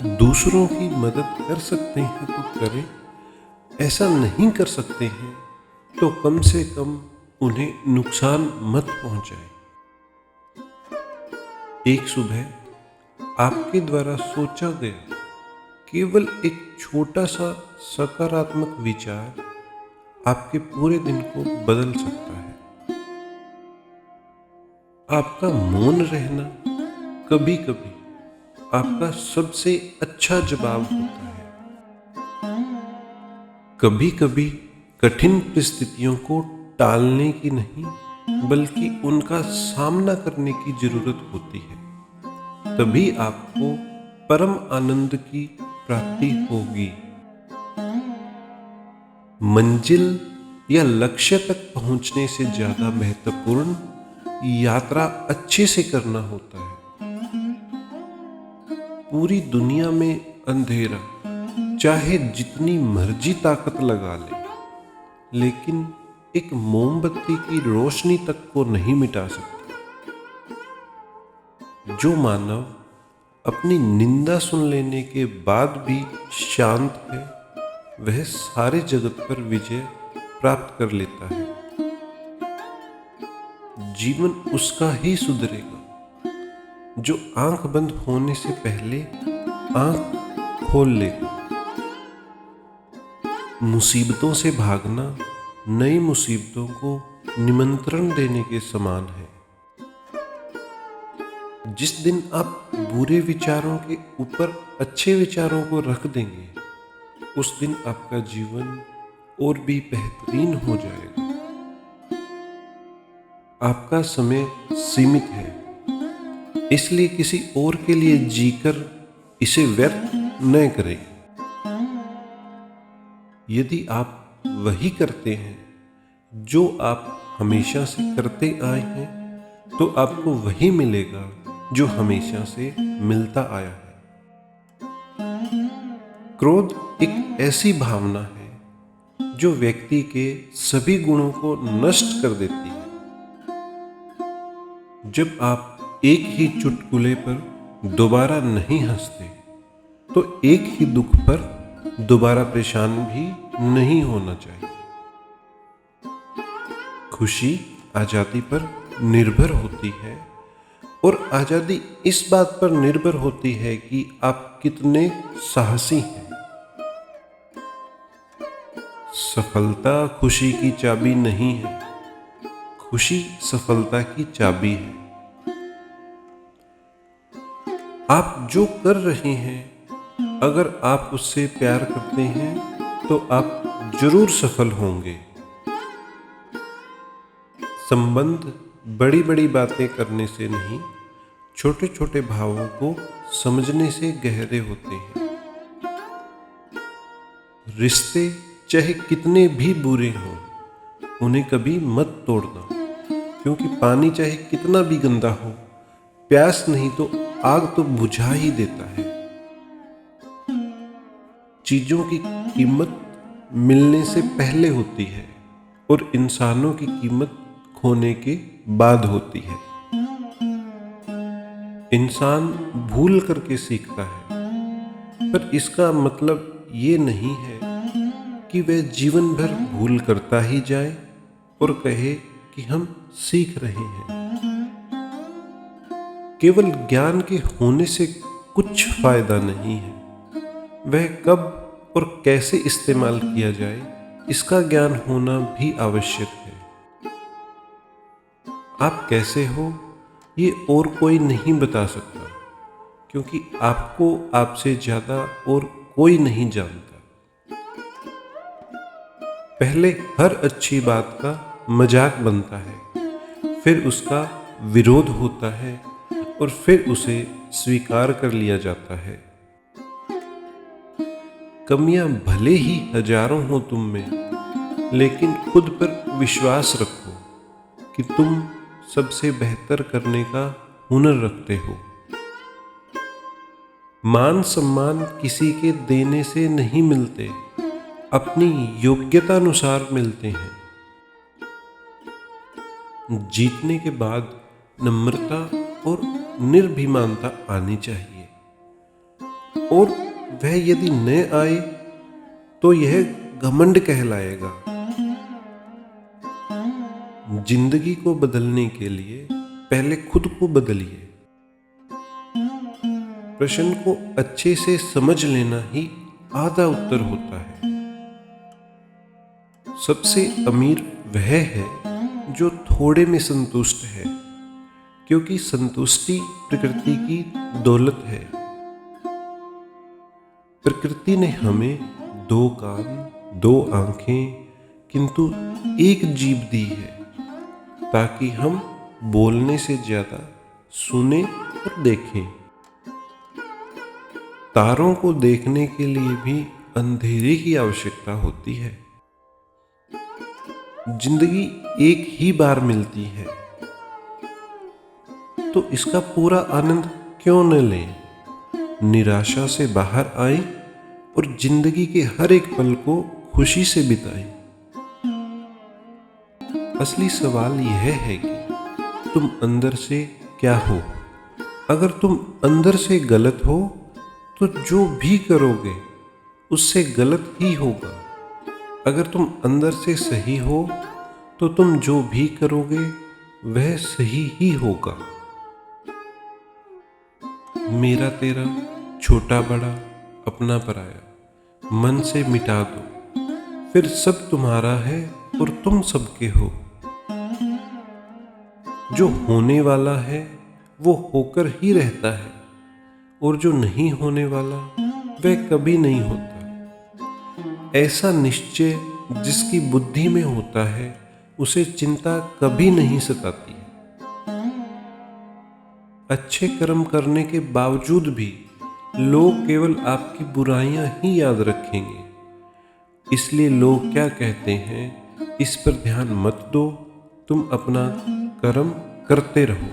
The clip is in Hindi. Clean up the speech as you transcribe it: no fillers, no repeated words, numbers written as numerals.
दूसरों की मदद कर सकते हैं तो करें, ऐसा नहीं कर सकते हैं तो कम से कम उन्हें नुकसान मत पहुंचाएं। एक सुबह आपके द्वारा सोचा गया केवल एक छोटा सा सकारात्मक विचार आपके पूरे दिन को बदल सकता है। आपका मौन रहना कभी कभी आपका सबसे अच्छा जवाब होता है। कभी कभी कठिन परिस्थितियों को टालने की नहीं बल्कि उनका सामना करने की जरूरत होती है। तभी आपको परम आनंद की प्राप्ति होगी। मंजिल या लक्ष्य तक पहुंचने से ज्यादा महत्वपूर्ण यात्रा अच्छे से करना होता है। पूरी दुनिया में अंधेरा चाहे जितनी मर्जी ताकत लगा ले, लेकिन एक मोमबत्ती की रोशनी तक को नहीं मिटा सकता। जो मानव अपनी निंदा सुन लेने के बाद भी शांत है, वह सारे जगत पर विजय प्राप्त कर लेता है। जीवन उसका ही सुधरेगा जो आंख बंद होने से पहले आंख खोल लेगा। मुसीबतों से भागना नई मुसीबतों को निमंत्रण देने के समान है। जिस दिन आप बुरे विचारों के ऊपर अच्छे विचारों को रख देंगे, उस दिन आपका जीवन और भी बेहतरीन हो जाएगा। आपका समय सीमित है, इसलिए किसी और के लिए जीकर इसे व्यर्थ न करें। यदि आप वही करते हैं जो आप हमेशा से करते आए हैं, तो आपको वही मिलेगा जो हमेशा से मिलता आया है। क्रोध एक ऐसी भावना है जो व्यक्ति के सभी गुणों को नष्ट कर देती है। जब आप एक ही चुटकुले पर दोबारा नहीं हंसते, तो एक ही दुख पर दोबारा परेशान भी नहीं होना चाहिए। खुशी आजादी पर निर्भर होती है, और आजादी इस बात पर निर्भर होती है कि आप कितने साहसी हैं। सफलता खुशी की चाबी नहीं है, खुशी सफलता की चाबी है। आप जो कर रहे हैं, अगर आप उससे प्यार करते हैं तो आप जरूर सफल होंगे। संबंध बड़ी बड़ी बातें करने से नहीं, छोटे छोटे भावों को समझने से गहरे होते हैं। रिश्ते चाहे कितने भी बुरे हों, उन्हें कभी मत तोड़ना, क्योंकि पानी चाहे कितना भी गंदा हो, प्यास नहीं तो आग तो बुझा ही देता है। चीजों की कीमत मिलने से पहले होती है, और इंसानों की कीमत खोने के बाद होती है। इंसान भूल करके सीखता है, पर इसका मतलब ये नहीं है कि वह जीवन भर भूल करता ही जाए और कहे कि हम सीख रहे हैं। केवल ज्ञान के होने से कुछ फायदा नहीं है, वह कब और कैसे इस्तेमाल किया जाए, इसका ज्ञान होना भी आवश्यक है। आप कैसे हो ये और कोई नहीं बता सकता, क्योंकि आपको आपसे ज्यादा और कोई नहीं जानता। पहले हर अच्छी बात का मजाक बनता है, फिर उसका विरोध होता है, और फिर उसे स्वीकार कर लिया जाता है। कमियां भले ही हजारों हो तुम में, लेकिन खुद पर विश्वास रखो कि तुम सबसे बेहतर करने का हुनर रखते हो। मान सम्मान किसी के देने से नहीं मिलते, अपनी योग्यता अनुसार मिलते हैं। जीतने के बाद नम्रता और निर्भीमानता आनी चाहिए। और वह यदि न आए तो यह घमंड कहलाएगा। जिंदगी को बदलने के लिए पहले खुद को बदलिए। प्रश्न को अच्छे से समझ लेना ही आधा उत्तर होता है। सबसे अमीर वह है जो थोड़े में संतुष्ट है, क्योंकि संतुष्टि प्रकृति की दौलत है। प्रकृति ने हमें 2 कान, 2 आंखें, किंतु एक जीभ दी है, ताकि हम बोलने से ज्यादा सुने और देखें। तारों को देखने के लिए भी अंधेरे की आवश्यकता होती है। जिंदगी एक ही बार मिलती है, तो इसका पूरा आनंद क्यों न लें। निराशा से बाहर आए और जिंदगी के हर एक पल को खुशी से बिताएं। असली सवाल यह है कि तुम अंदर से क्या हो। अगर तुम अंदर से गलत हो तो जो भी करोगे उससे गलत ही होगा। अगर तुम अंदर से सही हो तो तुम जो भी करोगे वह सही ही होगा। मेरा तेरा, छोटा बड़ा, अपना पराया मन से मिटा दो, फिर सब तुम्हारा है और तुम सबके हो। जो होने वाला है वो होकर ही रहता है, और जो नहीं होने वाला वह कभी नहीं होता। ऐसा निश्चय जिसकी बुद्धि में होता है उसे चिंता कभी नहीं सताती। अच्छे कर्म करने के बावजूद भी लोग केवल आपकी बुराइयां ही याद रखेंगे। इसलिए लोग क्या कहते हैं, इस पर ध्यान मत दो, तुम अपना कर्म करते रहो।